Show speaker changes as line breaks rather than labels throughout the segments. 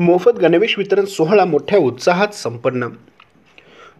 मोफत गणवेश वितरण सोहळा मोठ्या उत्साहात संपन्न।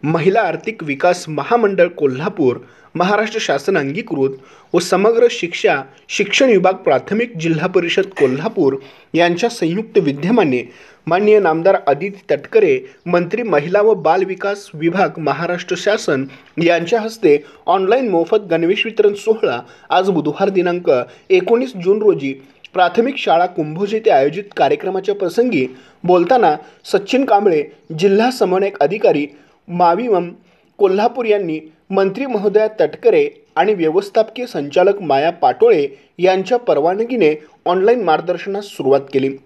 महिला आर्थिक विकास महामंडळ कोल्हापूर, महाराष्ट्र शासन अंगीकृत व समग्र शिक्षण विभाग प्राथमिक जिल्हा परिषद कोल्हापूर यांच्या संयुक्त विद्यमाने माननीय नामदार आदिती तटकरे, मंत्री महिला व बाल विकास विभाग महाराष्ट्र शासन यांच्या हस्ते ऑनलाईन मोफत गणवेश वितरण सोहळा आज बुधवार दिनांक 19 जून रोजी प्राथमिक शाळा कुंभोज येथे आयोजित कार्यक्रमाच्या प्रसंगी बोलताना सचिन कांबळे, जिल्हा समन्वयक अधिकारी माविम कोल्हापूर यांनी मंत्री महोदया तटकरे आणि व्यवस्थापकीय संचालक माया पाटोळे यांच्या परवानगीने ऑनलाईन मार्गदर्शनास सुरुवात केली।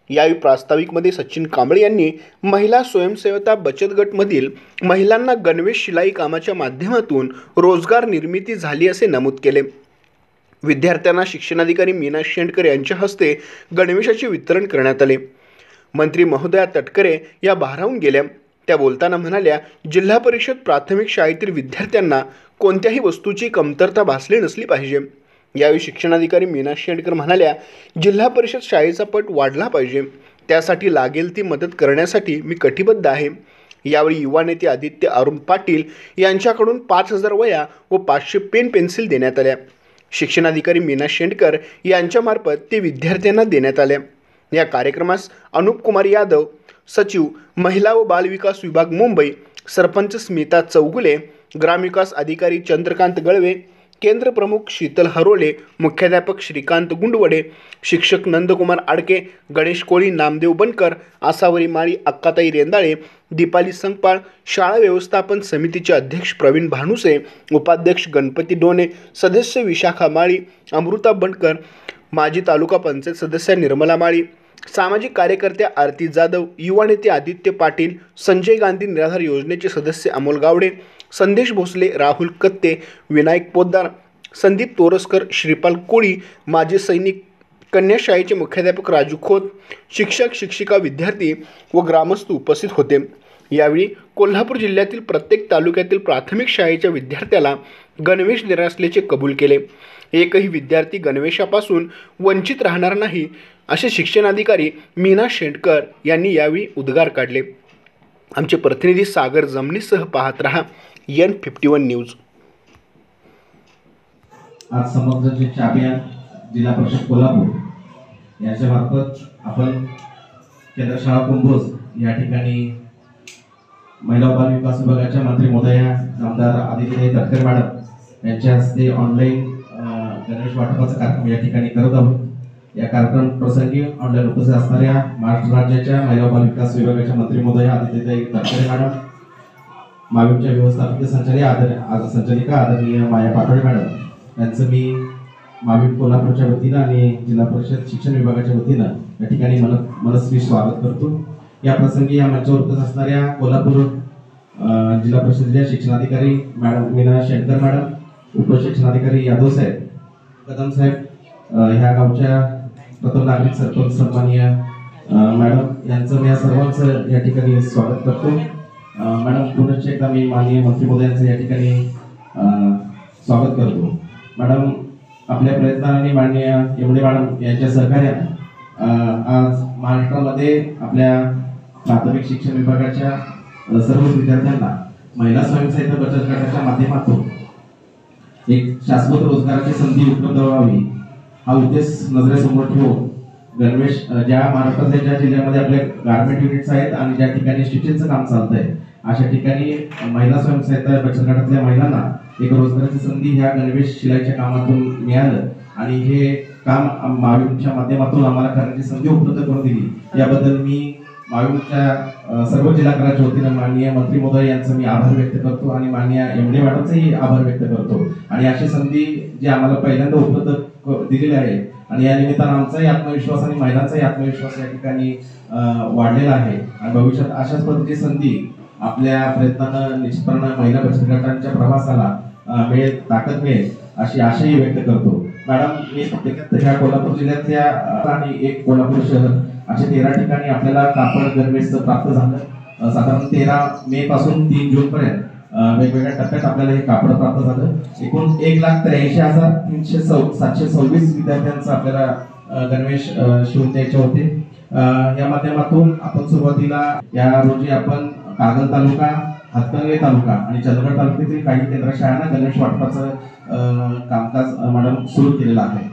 यावेळी प्रास्ताविकमध्ये सचिन कांबळे यांनी महिला स्वयंसेवता बचत गटमधील महिलांना गणवेश शिलाई कामाच्या माध्यमातून रोजगार निर्मिती झाली असे नमूद केले। विद्यार्थ्यांना शिक्षणाधिकारी मीना शेंडकर यांच्या हस्ते गणवेशाचे वितरण करण्यात आले। मंत्री महोदया तटकरे या भारावून गेल्या। त्या बोलताना म्हणाल्या, जिल्हा परिषद प्राथमिक शाळेतील विद्यार्थ्यांना कोणत्याही वस्तूची कमतरता भासली नसली पाहिजे। यावेळी शिक्षणाधिकारी मीना शेंडकर म्हणाल्या, जिल्हा परिषद शाळेचा पट वाढला पाहिजे, त्यासाठी लागेल ती मदत करण्यासाठी मी कटिबद्ध आहे। यावेळी युवा नेते आदित्य अरुण पाटील यांच्याकडून 5000 वह्या व 500 पेन पेन्सिल देण्यात आल्या। शिक्षणाधिकारी मीना शेंडकर यांच्यामार्फत ते विद्यार्थ्यांना देण्यात आल्या। या कार्यक्रमास अनुप कुमार यादव, सचिव महिला व बाल विकास विभाग मुंबई, सरपंच स्मिता चौगुले, ग्रामविकास अधिकारी चंद्रकांत गळवे, केंद्र प्रमुख शीतल हरोले, मुख्याध्यापक श्रीकांत गुंडवडे, शिक्षक नंदकुमार आडके, गणेश कोळी, नामदेव बनकर, आसावरी माळी, अक्काताई रेंदाळे, दीपाली संगपाळ, शाळा व्यवस्थापन समितीचे अध्यक्ष प्रवीण भानुसे, उपाध्यक्ष गणपती डोने, सदस्य विशाखा माळी, अमृता बनकर, माजी तालुका पंचायत सदस्य निर्मला माळी, सामाजिक कार्यकर्त्या आरती जाधव, युवा नेते आदित्य पाटील, संजय गांधी निराधार योजनेचे सदस्य अमोल गावडे, संदेश भोसले, राहुल कत्ते, विनायक पोद्दार, संदीप तोरसकर, श्रीपाल कोळी, माजी सैनिक, कन्या शाळेचे मुख्याध्यापक राजू खोत, शिक्षक शिक्षिका, विद्यार्थी व ग्रामस्थ उपस्थित होते। यावेळी कोल्हापूर जिल्ह्यातील प्रत्येक तालुक्यातील प्राथमिक शाळेच्या विद्यार्थ्याला गणवेश देणार असल्याचे कबूल केले। एकही विद्यार्थी गणवेशापासून वंचित राहणार नाही असे शिक्षणाधिकारी मीना शेंडकर यांनी यावेळी उद्गार काढले। आमचे प्रतिनिधी सागर जमनीसह पाहत रहा N51 न्यूज।
आज समग्र शिक्षा अभियान जिल्हा परिषद कोल्हापूर यांच्या मार्फत आपण केंद्र शाळा कुंभोज या ठिकाणी महिला व बाल विकास विभागाच्या मंत्री महोदया नामदार आदिती तटकरे मॅडम यांच्या हस्ते ऑनलाईन गणवेश वाटपाचा कार्यक्रम या ठिकाणी करत आहोत। या कार्यक्रम प्रसंगी ऑनलाईन उपस्थित असणाऱ्या महाराष्ट्र राज्याच्या महिला व बाल विकास विभागाच्या मंत्री महोदया आदिती तटकरे मॅडम, माविमच्या व्यवस्थापकीय संचालिका आदरणीय माया पाटोळे मॅडम यांचं मी माविम कोल्हापूरच्या वतीनं आणि जिल्हा परिषद शिक्षण विभागाच्या वतीनं या ठिकाणी मनस्वी स्वागत करतो। या प्रसंगी या मंचावर उपस्थित असणाऱ्या कोल्हापूर जिल्हा परिषदेच्या शिक्षणाधिकारी मॅडम मीना शेंडकर मॅडम, उपशिक्षणाधिकारी यादव साहेब, कदम साहेब, ह्या गावच्या प्रथम नागरिक सरपंच सन्माननीय मॅडम यांचं मी या सर्वांचं या ठिकाणी स्वागत करतो। मॅडम, पुनश्च एकदा मी माननीय मंत्री महोदयांचं या ठिकाणी स्वागत करतो। मॅडम, आपल्या प्रयत्नांनी माननीय एवढे मॅडम यांच्या सहकार्याने आज महाराष्ट्रामध्ये आपल्या प्राथमिक शिक्षण विभागाच्या सर्व विद्यार्थ्यांना महिला स्वयंसेवक बचत गटाच्या माध्यमातून एक शाश्वत रोजगाराची संधी उपलब्ध व्हावी हा उद्देश नजरेसमोर ठेवून गणवेश ज्या महाराष्ट्रातल्या ज्या जिल्ह्यामध्ये आपले गारमेंट युनिट्स आहेत आणि ज्या ठिकाणी स्टिचिंगचं काम चालतंय अशा ठिकाणी महिला स्वयंसेवक बचत गटातल्या महिलांना एक रोजगाराची संधी ह्या गणवेश शिलाईच्या कामातून मिळालं आणि हे काम माविमच्या माध्यमातून आम्हाला करण्याची संधी उपलब्ध करून दिली। याबद्दल मी माविमच्या सर्व जिल्हाकाराच्या वतीनं माननीय मंत्री महोदय यांचं मी आभार व्यक्त करतो आणि माननीय एमडी मॅडमचंही आभार व्यक्त करतो। आणि अशी संधी जी आम्हाला पहिल्यांदा उपलब्ध दिलेली आहे आणि या निमित्तानं आमचाही आत्मविश्वास आणि महिलांचाही आत्मविश्वास या ठिकाणी वाढलेला आहे आणि भविष्यात अशाच पद्धतीची संधी आपल्या प्रयत्नानं निश्चितपणे महिला बचत गटांच्या प्रवासाला मिळेल, ताकद मिळेल अशी आशाही व्यक्त करतो। मॅडम, मी फक्त ह्या कोल्हापूर जिल्ह्यातल्या आणि एक कोल्हापूर शहर अशा 13 ठिकाणी आपल्याला कापड गणवेश प्राप्त झालं। साधारण 13 मे पासून 3 जून पर्यंत वेगवेगळ्या टप्प्यात आपल्याला हे कापड प्राप्त झालं। एकूण 1,83,726 विद्यार्थ्यांचं आपल्याला गणवेश शिवून द्यायचे होते। या माध्यमातून आपण सुरुवातीला या रोजी आपण कागल तालुका, हातकणंगले तालुका आणि चंदगड तालुक्यातील काही केंद्र शाळांना गणवेश वाटपाचं कामकाज मॅडम सुरू केलेलं आहे.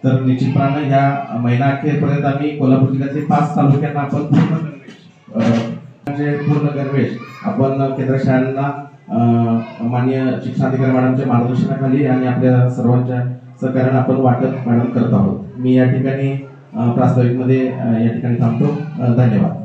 तर निश्चितपणे ह्या महिना अखेरपर्यंत आम्ही कोल्हापूर जिल्ह्यातील 5 तालुक्यांना आपण पूर्ण गणवेश आपण केंद्र शाळांना माननीय शिक्षणाधिकारी मॅडमच्या मार्गदर्शनाखाली आणि आपल्या सर्वांच्या सहकार्याने आपण वाटप मॅडम करत आहोत. मी या ठिकाणी प्रास्ताविकमध्ये या ठिकाणी थांबतो. धन्यवाद.